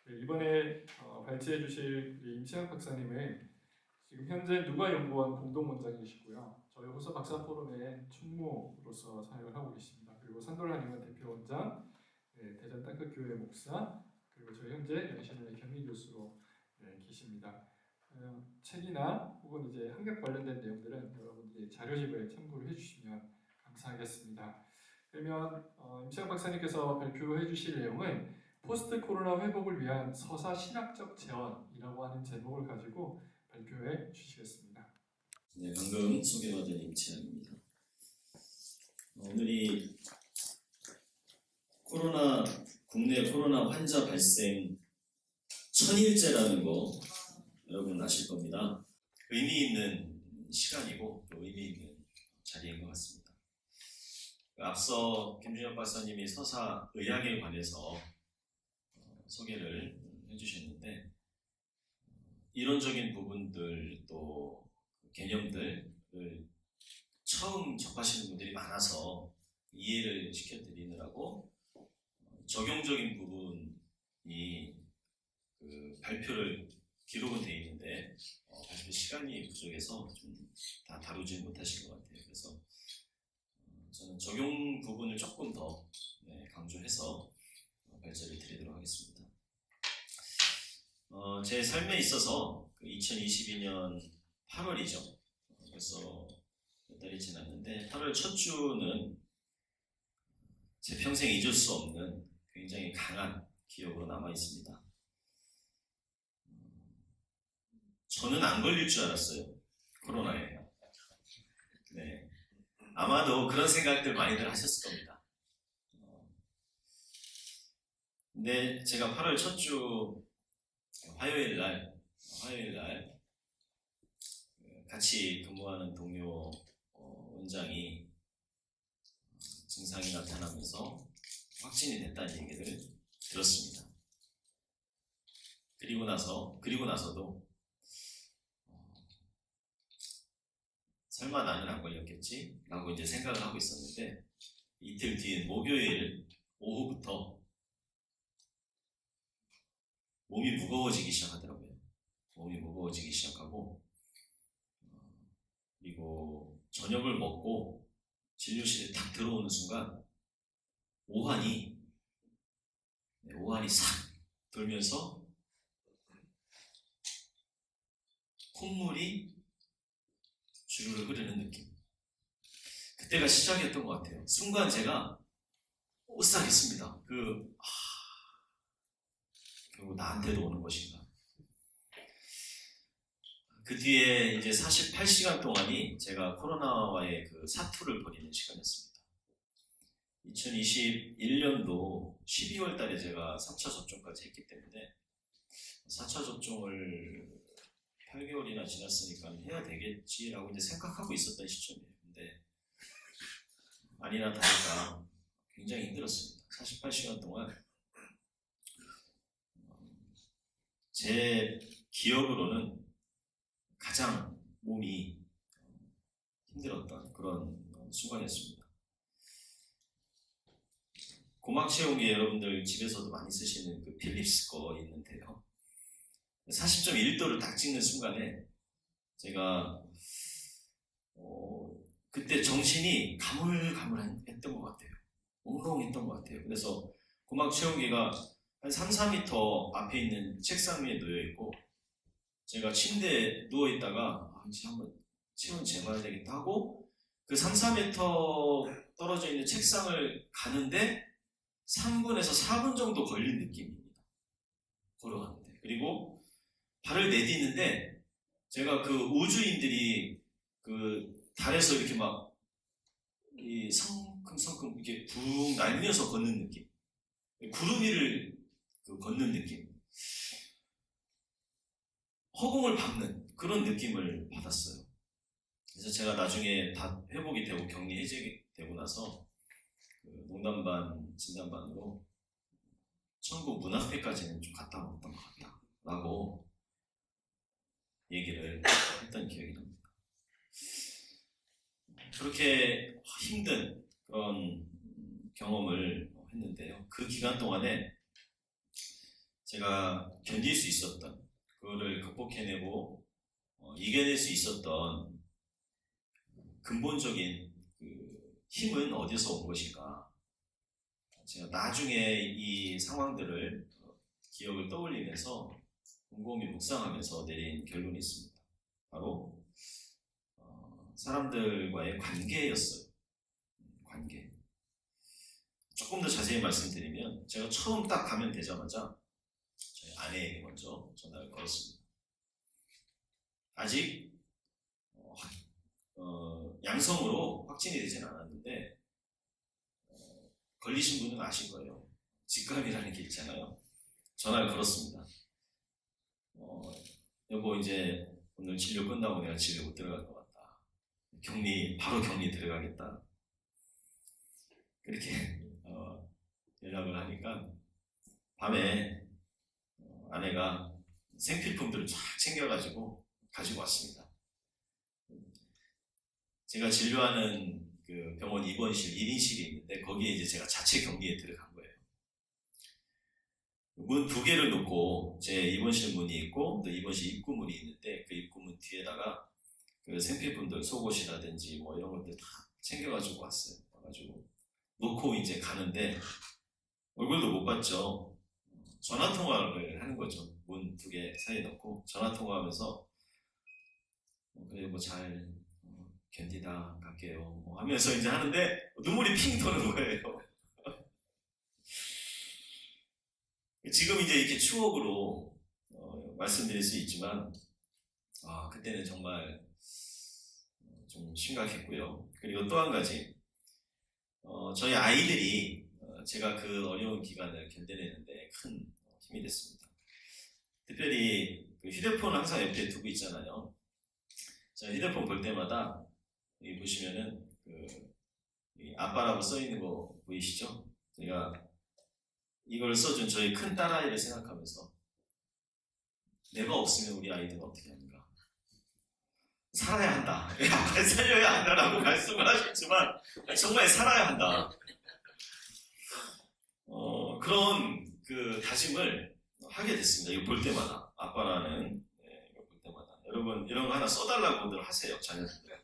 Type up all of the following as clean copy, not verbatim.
네, 이번에 발제해 주실 임시학 박사님은 지금 현재 누가연구원 공동원장이시고요. 저희 호서 박사 포럼의 충무로서 사역을 하고 계십니다. 그리고 산돌한의원 대표원장, 네, 대전 땅끝교회 목사, 그리고 저희 현재 연신의 경리교수로 네, 계십니다. 책이나 혹은 이제 한국 관련된 내용들은 여러분들이 자료집을 참고를 해주시면 감사하겠습니다. 그러면 임시학 박사님께서 발표해 주실 내용은 포스트 코로나 회복을 위한 서사 신학적 재원이라고 하는 제목을 가지고 발표해 주시겠습니다. 네, 방금 소개받은 임채영입니다. 오늘이 국내 코로나 환자 발생 1000일째라는 거 여러분 아실 겁니다. 의미 있는 시간이고 또 의미 있는 자리인 것 같습니다. 앞서 김준혁 박사님이 서사 의학에 관해서 소개를 해주셨는데 이론적인 부분들 또 개념들을 처음 접하시는 분들이 많아서 이해를 시켜드리느라고 적용적인 부분이 발표를 기록은 되어 있는데 발표 시간이 부족해서 좀 다 다루지 못하신 것 같아요. 그래서 저는 적용 부분을 조금 더 강조해서 발제를 드리도록 하겠습니다. 제 삶에 있어서 2022년 8월이죠. 벌써 몇 달이 지났는데 8월 첫 주는 제 평생 잊을 수 없는 굉장히 강한 기억으로 남아 있습니다. 저는 안 걸릴 줄 알았어요. 코로나에. 네. 아마도 그런 생각들 많이들 하셨을 겁니다. 근데 제가 8월 첫 주 화요일 날 같이 근무하는 동료 원장이 증상이 나타나면서 확진이 됐다는 얘기를 들었습니다. 그리고 나서도 설마 나는 안 걸렸겠지? 라고 이제 생각을 하고 있었는데 이틀 뒤인 목요일 오후부터 몸이 무거워지기 시작하더라고요. 몸이 무거워지기 시작하고 그리고 저녁을 먹고 진료실에 딱 들어오는 순간 오한이 싹 돌면서 콧물이 주르르 흐르는 느낌. 그때가 시작이었던 것 같아요. 순간 제가 오싹했습니다. 결국 나한테도 오는 것인가. 그 뒤에 이제 48시간 동안이 제가 코로나와의 그 사투를 벌이는 시간이었습니다. 2021년도 12월 달에 제가 3차 접종까지 했기 때문에 4차 접종을 8개월이나 지났으니까 해야 되겠지라고 이제 생각하고 있었던 시점이에요. 근데 아니나 다를까 굉장히 힘들었습니다. 48시간 동안 제 기억으로는 가장 몸이 힘들었던 그런 순간이었습니다. 고막 채우기 여러분들 집에서도 많이 쓰시는 그 필립스 거 있는데요. 40.1도를 딱 찍는 순간에 제가 그때 정신이 가물가물했던 것 같아요. 몽롱했던 것 같아요. 그래서 고막 채우기가 한 3, 4m 앞에 있는 책상 위에 놓여있고 제가 침대에 누워있다가 이제 한번 체온 재봐야 되겠다 하고 그 3, 4m 떨어져 있는 책상을 가는데 3분에서 4분 정도 걸린 느낌입니다. 걸어가는데. 그리고 발을 내딛는데 제가 그 우주인들이 그 달에서 이렇게 막 이 성큼성큼 이렇게 붕 날면서 걷는 느낌. 구름 위를 걷는 느낌. 허공을 밟는 그런 느낌을 받았어요. 그래서 제가 나중에 다 회복이 되고 격리 해제되고 나서 농담 반 진담 반으로 천국 문 앞에까지는 좀 갔다 왔던 것 같다 라고 얘기를 했던 기억이 납니다. 그렇게 힘든 그런 경험을 했는데요. 그 기간 동안에 제가 견딜 수 있었던, 그거를 극복해내고 이겨낼 수 있었던 근본적인 그 힘은 어디서 온 것인가. 제가 나중에 이 상황들을 기억을 떠올리면서 곰곰이 묵상하면서 내린 결론이 있습니다. 바로 사람들과의 관계였어요. 관계. 조금 더 자세히 말씀드리면 제가 처음 딱 가면 되자마자 저희 아내에게 먼저 전화를 걸었습니다. 아직 양성으로 확진이 되진 않았는데 걸리신 분은 아실 거예요. 직감이라는 게 있잖아요. 전화를 걸었습니다. 여보, 이제 오늘 진료 끝나고 내가 집에 못 들어갈 것 같다. 바로 격리 들어가겠다. 그렇게 연락을 하니까 밤에 아내가 생필품들을 쫙 챙겨가지고 가지고 왔습니다. 제가 진료하는 그 병원 입원실 1인실이 있는데 거기에 이제 제가 자체 격리에 들어간 거예요. 문 2개를 놓고 제 입원실 문이 있고 또 입원실 입구문이 있는데 그 입구문 뒤에다가 그 생필품들, 속옷이라든지 뭐 이런 것들 다 챙겨가지고 왔어요. 와가지고 놓고 이제 가는데 얼굴도 못 봤죠. 전화통화를 하는 거죠. 문 2개 사이에 넣고 전화통화하면서 그래 뭐 잘 견디다 갈게요 뭐 하면서 이제 하는데 눈물이 핑 도는 거예요. 지금 이제 이렇게 추억으로 말씀드릴 수 있지만 그때는 정말 좀 심각했고요. 그리고 또 한 가지 저희 아이들이 제가 그 어려운 기간을 견뎌내는데 큰 힘이 됐습니다. 특별히 그 휴대폰 항상 옆에 두고 있잖아요. 제가 휴대폰 볼 때마다 여기 보시면은 이 아빠라고 써 있는 거 보이시죠? 제가 이걸 써준 저희 큰 딸아이를 생각하면서 내가 없으면 우리 아이들은 어떻게 하는가? 살아야 한다. 아빠를 살려야 한다라고 말씀을 하셨지만 정말 살아야 한다. 그런 그 다짐을 하게 됐습니다. 이거 볼 때마다 아빠라는 이거 볼 때마다 여러분 이런 거 하나 써달라고들 하세요 자녀들한테.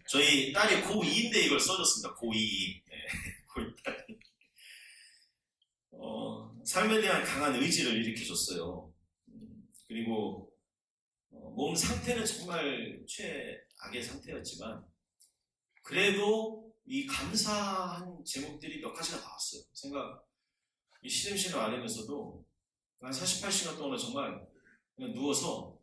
저희 딸이 고2인데 이걸 써줬습니다. 고2. 네, 고2 딸이. 삶에 대한 강한 의지를 일으켜줬어요. 그리고 몸 상태는 정말 최악의 상태였지만 그래도 이 감사한 제목들이 몇 가지가 나왔어요. 이 시름시름 앓으면서도 한 48시간 동안 정말 그냥 누워서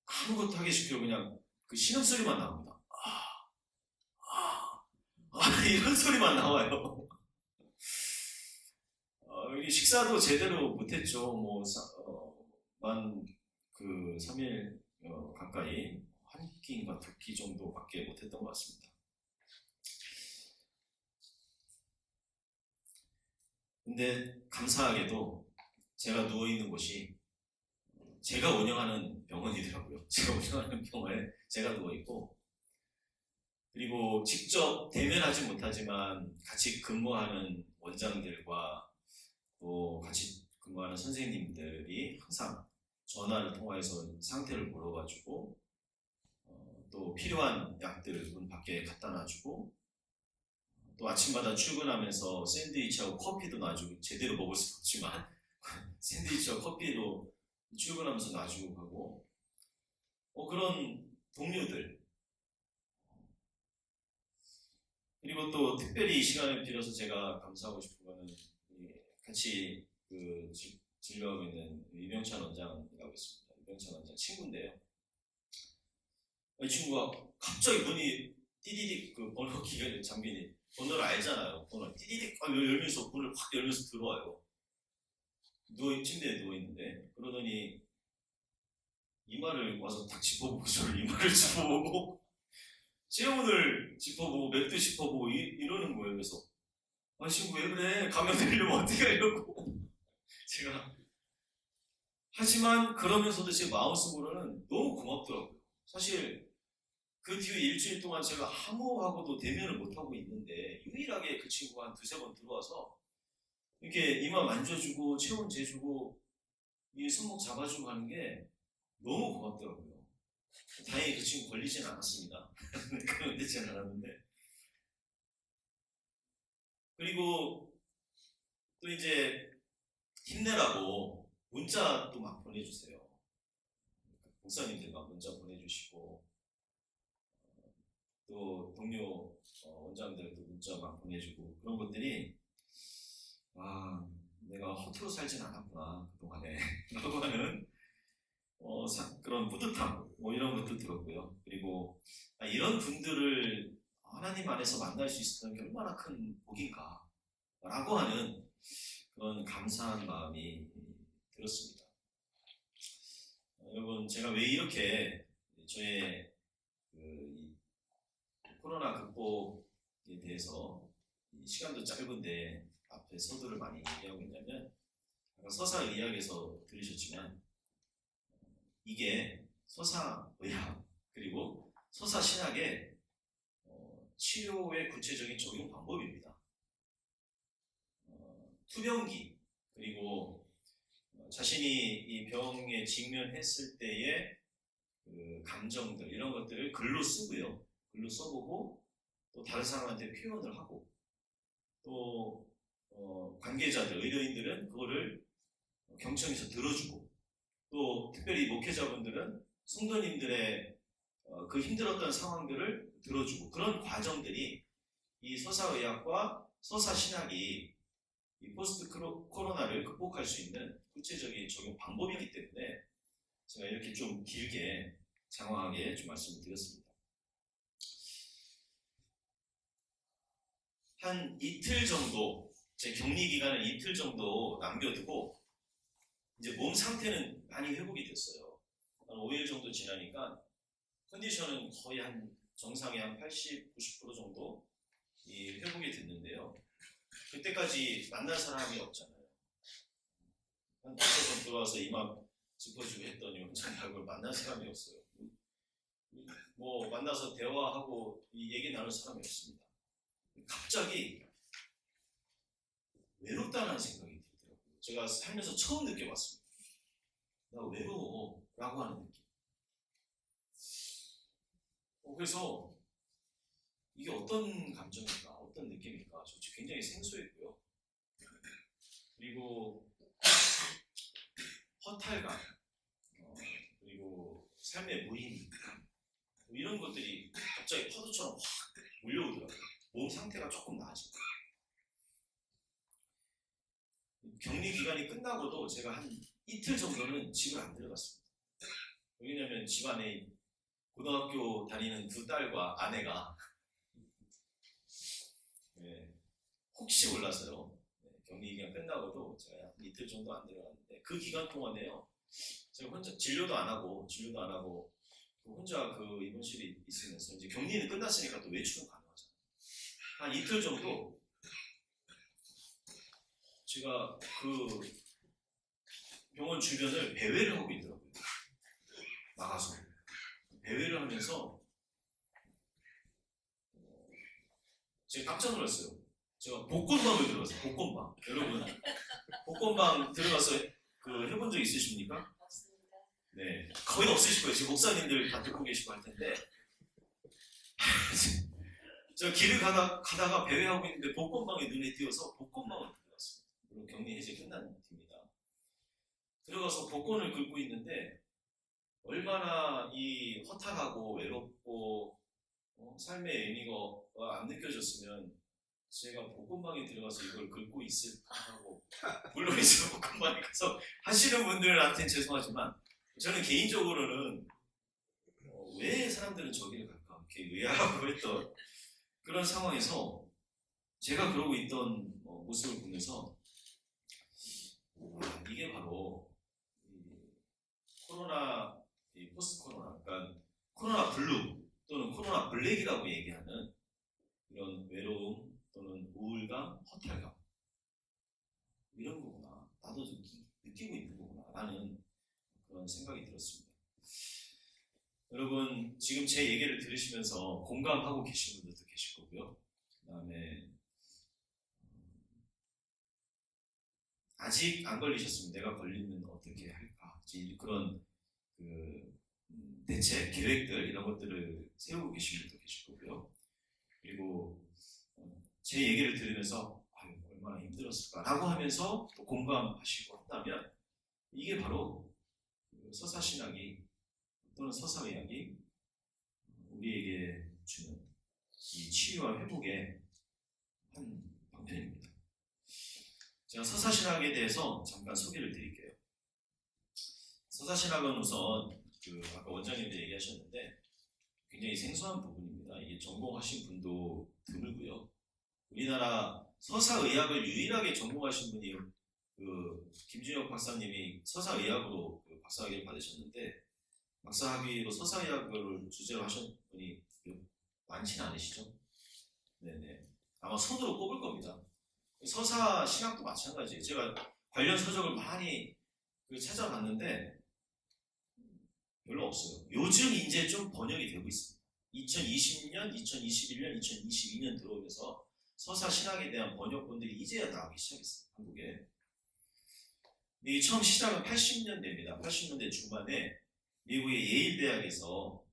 아무것도 하기 싫고 그냥 그 신음소리만 나옵니다. 이런 소리만 나와요. 여기 식사도 제대로 못했죠. 뭐, 만 3일 가까이 한 끼인가 2끼 정도밖에 못했던 것 같습니다. 근데 감사하게도 제가 누워있는 곳이 제가 운영하는 병원이더라고요. 제가 운영하는 병원에 제가 누워있고 그리고 직접 대면하지 못하지만 같이 근무하는 원장들과 또 같이 근무하는 선생님들이 항상 전화를 통화해서 상태를 물어봐주고 또 필요한 약들을 문 밖에 갖다 놔주고 또 아침마다 출근하면서 샌드위치하고 커피도 놔주고 제대로 먹을 수 없지만 샌드위치와 커피도 출근하면서 놔주고 가고 그런 동료들 그리고 또 특별히 이 시간을 빌어서 제가 감사하고 싶은 거는 같이 진료하고 있는 이병찬 원장이라고 있습니다. 이병찬 원장 친구인데요. 이 친구가 갑자기 문이 띠디딕 번호 기계 장비니 번호를 알잖아요. 번호 띠디딕 열면서 문을 확 열면서 들어와요. 침대에 누워있는데 그러더니 이마를 와서 딱 짚어보고 저를 이마를 짚어보고 체온을 짚어보고 맥도 짚어보고 이러는 거예요. 그래서 친구 왜 그래? 감염되려면 어떻게 하려고 제가 하지만 그러면서도 제 마음속으로는 너무 고맙더라고요. 사실 그 뒤에 일주일 동안 제가 아무하고도 대면을 못하고 있는데 유일하게 그 친구가 한 2-3번 들어와서 이렇게 이마 만져주고 체온 재주고 이 손목 잡아주고 하는 게 너무 고맙더라고요. 다행히 그 친구 걸리진 않았습니다. 그건 되진 않았는데. 그리고 또 이제 힘내라고 문자도 막 보내주세요. 목사님들 막 문자 보내주시고 또 동료 원장들도 문자 막 보내주고 그런 것들이 아 내가 허투루 살진 않았구나 그동안에 라고 하는 그런 뿌듯함 뭐 이런 것도 들었고요. 그리고 이런 분들을 하나님 안에서 만날 수 있었던 게 얼마나 큰 복인가 라고 하는 그런 감사한 마음이 들었습니다. 여러분 제가 왜 이렇게 저의 이 코로나 극복에 대해서 시간도 짧은데 앞에 서두를 많이 얘기하고 있냐면 아까 서사의학에서 들으셨지만 이게 서사의학 그리고 서사신학의 치료의 구체적인 적용 방법입니다. 투병기 그리고 자신이 이 병에 직면했을 때의 그 감정들 이런 것들을 글로 쓰고요. 글로 써보고 또 다른 사람한테 표현을 하고 또 관계자들, 의료인들은 그거를 경청해서 들어주고 또 특별히 목회자분들은 성도님들의 그 힘들었던 상황들을 들어주고 그런 과정들이 이 서사의학과 서사신학이 이 포스트 코로나를 극복할 수 있는 구체적인 적용 방법이기 때문에 제가 이렇게 좀 길게 장황하게 좀 말씀을 드렸습니다. 한 이틀 정도 제 격리 기간을 이틀 정도 남겨두고 이제 몸 상태는 많이 회복이 됐어요. 한 5일 정도 지나니까 컨디션은 거의 한 정상의 한 80, 90% 정도 이 회복이 됐는데요. 그때까지 만난 사람이 없잖아요. 한 두세 번 들어와서 이마 짚어주고 했더니 원장님하고 만난 사람이 없어요. 뭐 만나서 대화하고 이 얘기 나눌 사람이 없습니다. 갑자기 외롭다는 생각이 들더라고요. 제가 살면서 처음 느껴봤습니다. 나 외로워 라고 하는 느낌. 그래서 이게 어떤 감정일까 어떤 느낌일까 저 굉장히 생소했고요. 그리고 허탈감 그리고 삶의 무의미 이런 것들이 갑자기 파도처럼 확 몰려오더라고요. 몸 상태가 조금 나아지고 격리 기간이 끝나고도 제가 한 이틀 정도는 집을 안 들어갔습니다. 왜냐하면 집안에 고등학교 다니는 두 딸과 아내가 혹시 몰라서요. 격리 기간 끝나고도 제가 이틀 정도 안 들어갔는데 그 기간 동안에요. 제가 혼자 진료도 안 하고 혼자 그 입원실에 있으면서 이제 격리는 끝났으니까 또 외출은 가능하잖아요. 한 이틀 정도 제가 그 병원 주변을 배회를 하고 있더라고요. 나가서 배회를 하면서 제가 깜짝 놀랐어요. 제가 복권방을 들어갔어요. 복권방. 여러분 복권방 들어가서 그 해본 적 있으십니까? 없습니다. 네, 거의 없으실 거예요. 지금 목사님들 다 듣고 계시고 할 텐데 제가 길을 가다가 배회하고 있는데 복권방이 눈에 띄어서 복권방을 들어갔습니다. 물론 격리 해제 끝난 뒤입니다. 들어가서 복권을 긁고 있는데 얼마나 이 허탈하고 외롭고 삶의 의미가 안 느껴졌으면 제가 복권방에 들어가서 이걸 긁고 있을까 하고 물론 이제 복권방에 가서 하시는 분들한테는 죄송하지만 저는 개인적으로는 왜 사람들은 저기를 갈까 이렇게 의아하고 했던 그런 상황에서 제가 그러고 있던 모습을 보면서 이게 바로 코로나 포스트 코로나 그러니까 코로나 블루 또는 코로나 블랙이라고 얘기하는 이런 외로움 또는 우울감, 허탈감 이런 거구나. 나도 느끼고 있는 거구나 라는 그런 생각이 들었습니다. 여러분 지금 제 얘기를 들으시면서 공감하고 계신 분들도 계실 거고요. 그 다음에 아직 안 걸리셨으면 내가 걸리면 어떻게 할까? 이제 그런 대책, 계획들 이런 것들을 세우고 계신 분도 계실 거고요. 그리고 제 얘기를 들으면서 아유, 얼마나 힘들었을까라고 하면서 또 공감하시고 한다면 이게 바로 서사신학이 또는 서사의학이 우리에게 주는 이 치유와 회복의 한 방편입니다. 제가 서사신학에 대해서 잠깐 소개를 드릴게요. 서사신학은 우선 아까 원장님들 얘기하셨는데 굉장히 생소한 부분입니다. 이게 전공하신 분도 드물고요. 우리나라 서사의학을 유일하게 전공하신 분이 김준혁 박사님이 서사의학으로 박사학위를 받으셨는데 박사학위로 서사의학을 주제로 하신 분이 많지는 않으시죠? 네네. 아마 손으로 꼽을 겁니다. 서사신학도 마찬가지예요. 제가 관련 서적을 많이 찾아봤는데 별로 없어요. 요즘 이제 좀 번역이 되고 있습니다. 2020년, 2021년, 2022년 들어오면서 서사신학에 대한 번역본들이 이제야 나오기 시작했어요. 한국에. 이게 처음 시작은 80년대입니다. 80년대 중반에 미국의 예일 대학에서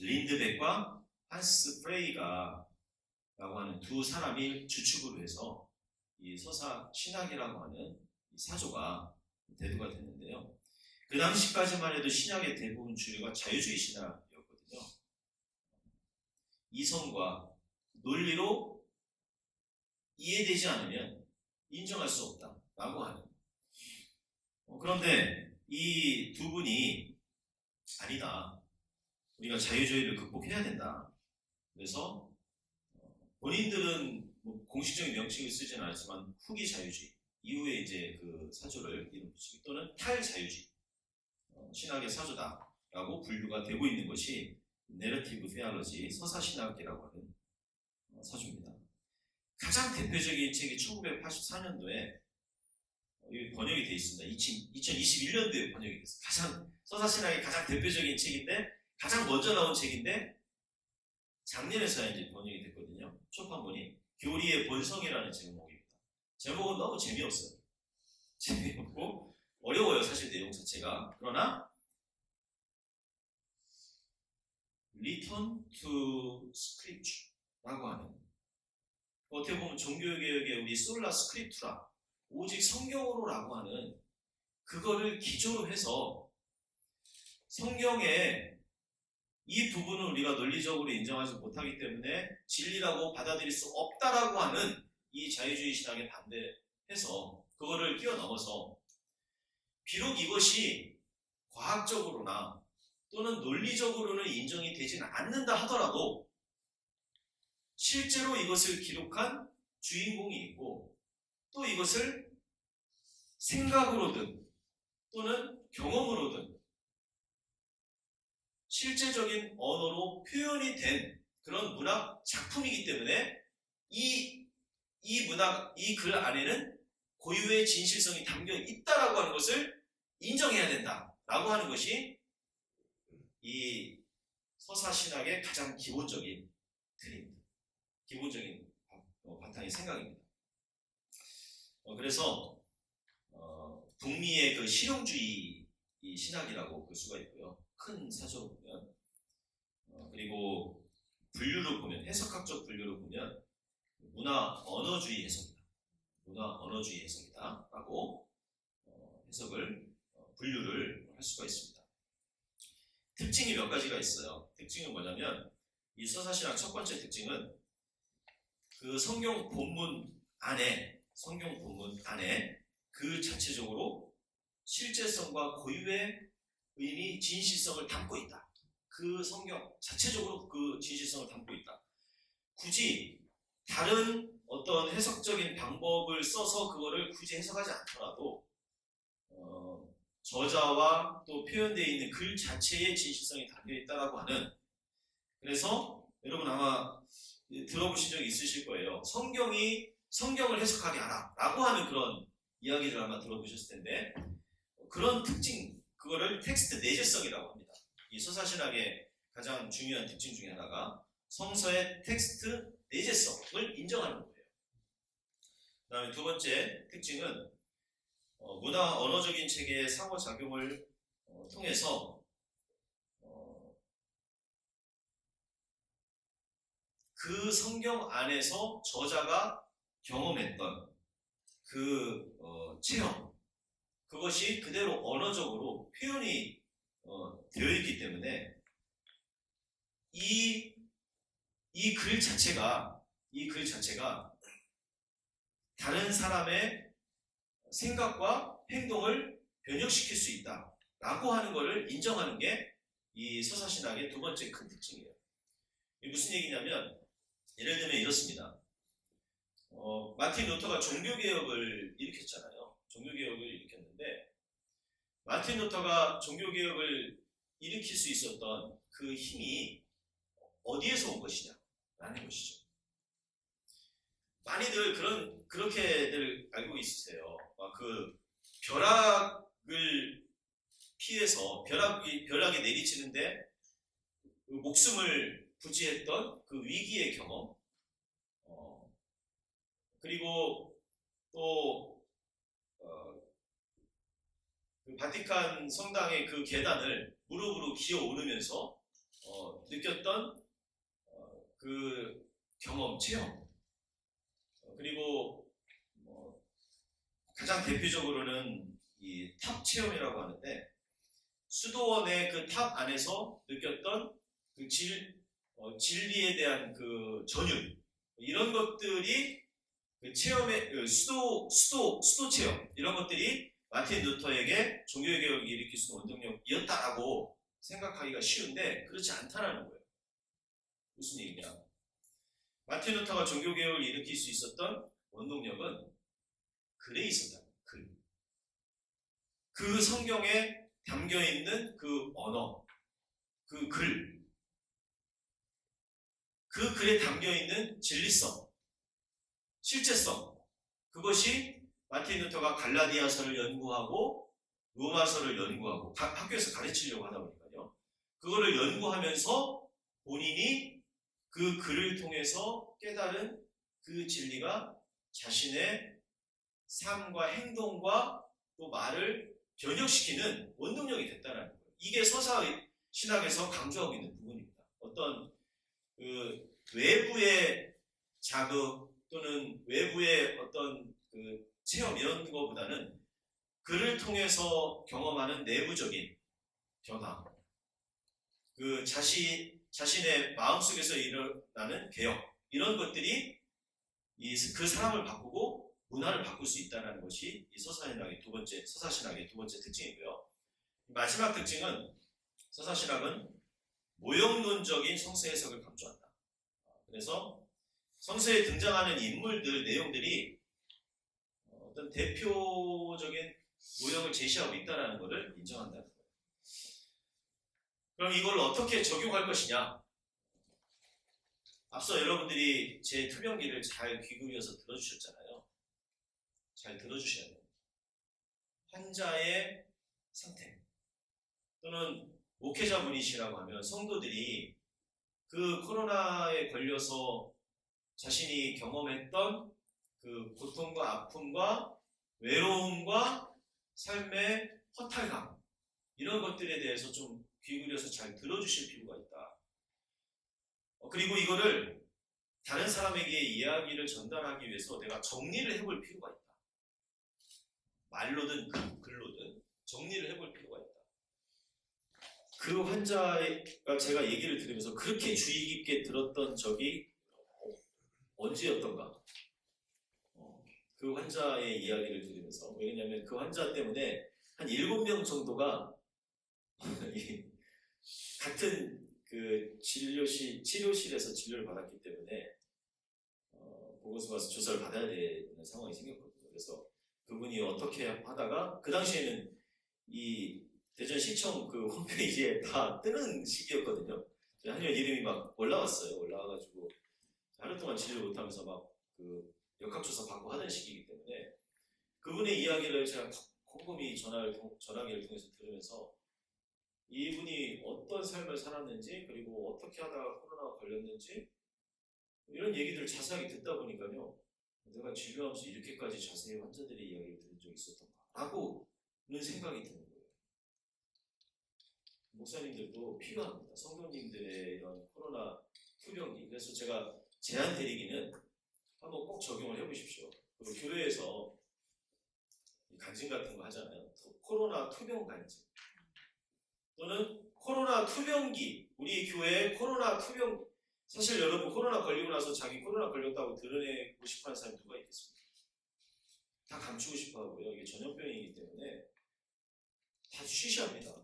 린드백과 한스 프레이가 라고 하는 두 사람이 주축으로 해서 이 서사신학이라고 하는 이 사조가 대두가 됐는데요. 그 당시까지만 해도 신학의 대부분 주류가 자유주의 신학이었거든요. 이성과 논리로 이해되지 않으면 인정할 수 없다라고 하는. 그런데 이 두 분이 아니다. 우리가 자유주의를 극복해야 된다. 그래서 본인들은 공식적인 명칭을 쓰지는 않았지만 후기 자유주의 이후에 이제 그 사조를 이름 붙이기 또는 탈자유주의 신학의 사조다라고 분류가 되고 있는 것이 내러티브 페알러지 서사신학이라고 하는 사조입니다. 가장 대표적인 책이 1984년도에 번역이 되어 있습니다. 2021년도에 번역이 됐어요. 서사신학이 가장 대표적인 책인데 가장 먼저 나온 책인데 작년에서야 이제 번역이 됐거든요. 초판본이 교리의 본성이라는 제목입니다. 제목은 너무 재미없어요. 재미없고 어려워요. 사실 내용 자체가. 그러나 Return to Scripture라고 하는 어떻게 보면 종교개혁의 우리 솔라 스크립투라 오직 성경으로라고 하는 그거를 기조로 해서 성경에 이 부분을 우리가 논리적으로 인정하지 못하기 때문에 진리라고 받아들일 수 없다라고 하는 이 자유주의 신학에 반대해서 그거를 뛰어넘어서 비록 이것이 과학적으로나 또는 논리적으로는 인정이 되지는 않는다 하더라도 실제로 이것을 기록한 주인공이 있고 또 이것을 생각으로든 또는 경험으로든 실제적인 언어로 표현이 된 그런 문학 작품이기 때문에 이 글 안에는 고유의 진실성이 담겨 있다라고 하는 것을 인정해야 된다라고 하는 것이 이 서사신학의 가장 기본적인 틀입니다. 기본적인 바탕의 생각입니다. 그래서 북미의 그 실용주의 신학이라고 볼 수가 있고요. 큰 사조로 보면 그리고 분류로 보면 해석학적 분류로 보면 문화 언어주의 해석이다. 문화 언어주의 해석이다 라고 해석을 분류를 할 수가 있습니다. 특징이 몇 가지가 있어요. 특징은 뭐냐면 이 서사신학 첫 번째 특징은 그 성경 본문 안에 그 자체적으로 실제성과 고유의 의미, 진실성을 담고 있다. 그 성경 자체적으로 그 진실성을 담고 있다. 굳이 다른 어떤 해석적인 방법을 써서 그거를 굳이 해석하지 않더라도 저자와 또 표현되어 있는 글 자체의 진실성이 담겨 있다라고 하는. 그래서 여러분 아마 들어보신 적이 있으실 거예요. 성경을 해석하게 하라 라고 하는 그런 이야기를 아마 들어보셨을 텐데 그런 특징, 그거를 텍스트 내재성이라고 합니다. 이 서사신학의 가장 중요한 특징 중에 하나가 성서의 텍스트 내재성을 인정하는 거예요. 그 다음에 두 번째 특징은 문화 언어적인 체계의 상호작용을 통해서 그 성경 안에서 저자가 경험했던 그 체험, 그것이 그대로 언어적으로 표현이 되어 있기 때문에 이 글 자체가 다른 사람의 생각과 행동을 변형시킬 수 있다라고 하는 것을 인정하는 게 이 서사신학의 두 번째 큰 특징이에요. 이게 무슨 얘기냐면, 예를 들면 이렇습니다. 마틴 루터가 종교개혁을 일으켰잖아요. 종교개혁을 일으켰는데, 마틴 루터가 종교개혁을 일으킬 수 있었던 그 힘이 어디에서 온 것이냐라는 것이죠. 많이들 그렇게들 알고 있으세요. 그 벼락을 피해서 벼락이 내리치는데 그 목숨을 부지했던 그 위기의 경험, 그리고 또 그 바티칸 성당의 그 계단을 무릎으로 기어 오르면서 느꼈던 그 경험, 체험, 그리고 가장 대표적으로는 이 탑 체험이라고 하는데, 수도원의 그 탑 안에서 느꼈던 그 진리에 대한 그 전율, 이런 것들이 그 체험의 그 수도 체험, 이런 것들이 마틴 루터에게 종교개혁을 일으킬 수 있는 원동력이었다라고 생각하기가 쉬운데 그렇지 않다라는 거예요. 무슨 얘기냐? 마틴 루터가 종교개혁을 일으킬 수 있었던 원동력은 글에 있었다. 글. 그 성경에 담겨있는 그 언어, 그 글, 그 글에 담겨있는 진리성, 실제성, 그것이 마틴 루터가 갈라디아서를 연구하고 로마서를 연구하고 학교에서 가르치려고 하다 보니까요, 그거를 연구하면서 본인이 그 글을 통해서 깨달은 그 진리가 자신의 삶과 행동과 또 말을 변형시키는 원동력이 됐다는 거예요. 이게 서사 신학에서 강조하고 있는 부분입니다. 어떤 그 외부의 자극 또는 외부의 어떤 그 체험 이런 것보다는 글을 통해서 경험하는 내부적인 변화, 그 자신의 마음속에서 일어나는 개혁, 이런 것들이 그 사람을 바꾸고 문화를 바꿀 수 있다는 것이 이 서사신학의 두 번째 특징이고요. 마지막 특징은, 서사신학은 모형론적인 성서 해석을 강조한다. 그래서 성서에 등장하는 인물들, 내용들이 어떤 대표적인 모형을 제시하고 있다는 것을 인정한다는 거예요. 그럼 이걸 어떻게 적용할 것이냐? 앞서 여러분들이 제 투병기를 잘 귀 기울여서 들어주셨잖아요. 잘 들어주셔야 돼요. 환자의 상태, 또는 목회자분이시라고 하면 성도들이 그 코로나에 걸려서 자신이 경험했던 그 고통과 아픔과 외로움과 삶의 허탈감, 이런 것들에 대해서 좀 귀 기울여서 잘 들어주실 필요가 있다. 그리고 이거를 다른 사람에게 이야기를 전달하기 위해서 내가 정리를 해볼 필요가 있다. 말로든 글로든 정리를 해볼 필요가 있다. 그 환자가 제가 얘기를 들으면서 그렇게 주의 깊게 들었던 적이 언제였던가? 그 환자의 이야기를 들으면서, 왜냐하면 그 환자 때문에 한 7명 정도가 같은 그 치료실에서 진료를 받았기 때문에 보건소 가서 조사를 받아야 되는 상황이 생겼거든요. 그래서 그분이 어떻게 하다가, 그 당시에는 이 대전시청 그 홈페이지에 다 뜨는 시기였거든요. 한여 이름이 막 올라왔어요. 올라와가지고 하루 동안 진료를 못하면서 막 그 역학조사 받고 하던 시기이기 때문에 그분의 이야기를 제가 꼼꼼히 전화기를 통해서 들으면서 이분이 어떤 삶을 살았는지, 그리고 어떻게 하다가 코로나가 걸렸는지, 이런 얘기들을 자세하게 듣다 보니까요, 내가 진료하면서 이렇게까지 자세히 환자들의 이야기를 들은 적이 있었던가 라고는 생각이 드는 거예요. 목사님들도 필요합니다. 성도님들의 이런 코로나 투병기. 그래서 제가 제안 드리기는 한번 꼭 적용을 해보십시오. 그 교회에서 간증 같은 거 하잖아요. 코로나 투병 간증 또는 코로나 투병기. 우리 교회에 코로나 투병. 사실 여러분 코로나 걸리고 나서 자기 코로나 걸렸다고 드러내고 싶어하는 사람이 누가 있겠습니까? 다 감추고 싶어하고요. 이게 전염병이기 때문에 다 쉬쉬합니다.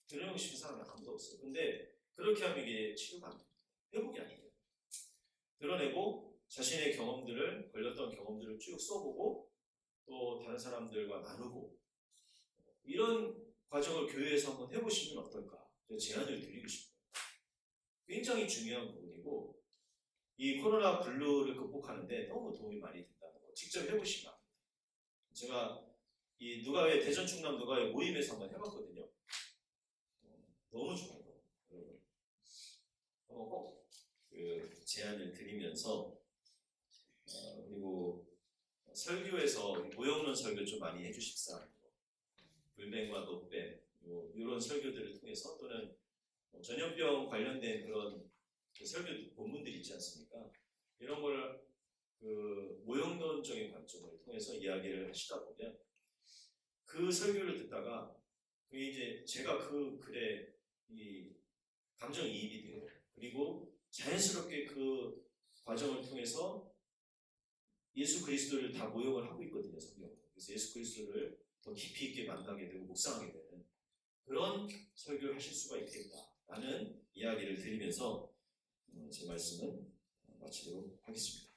드러내고 싶은 사람이 아무도 없어요. 근데 그렇게 하면 이게 치료가 안 됩니다. 회복이 아니에요. 드러내고 자신의 경험들을, 걸렸던 경험들을 쭉 써보고 또 다른 사람들과 나누고 이런 과정을 교회에서 한번 해보시면 어떨까 제안을 드리고 싶어요. 굉장히 중요한 부분이고 이 코로나 블루를 극복하는데 너무 도움이 많이 된다는 거 직접 해보시면 압니다. 제가 이 누가의 대전 충남 누가의 모임에서 한번 해봤거든요. 너무 좋아요, 여러분. 꼭 그 제안을 드리면서 그리고 설교에서 모형론 설교 좀 많이 해주십사. 불뱀과 노뱀 이런 설교들을 통해서 또는 전염병 관련된 그런 그 설교 본문들이 있지 않습니까? 이런 걸 그 모형론적인 관점을 통해서 이야기를 하시다 보면 그 설교를 듣다가 그 이제 제가 그 글에 이 감정이입이 돼요. 그리고 자연스럽게 그 과정을 통해서 예수 그리스도를 다 모형을 하고 있거든요, 성경은. 그래서 예수 그리스도를 더 깊이 있게 만나게 되고 묵상하게 되는 그런 설교를 하실 수가 있겠다라는 이야기를 드리면서 제 말씀은 마치도록 하겠습니다.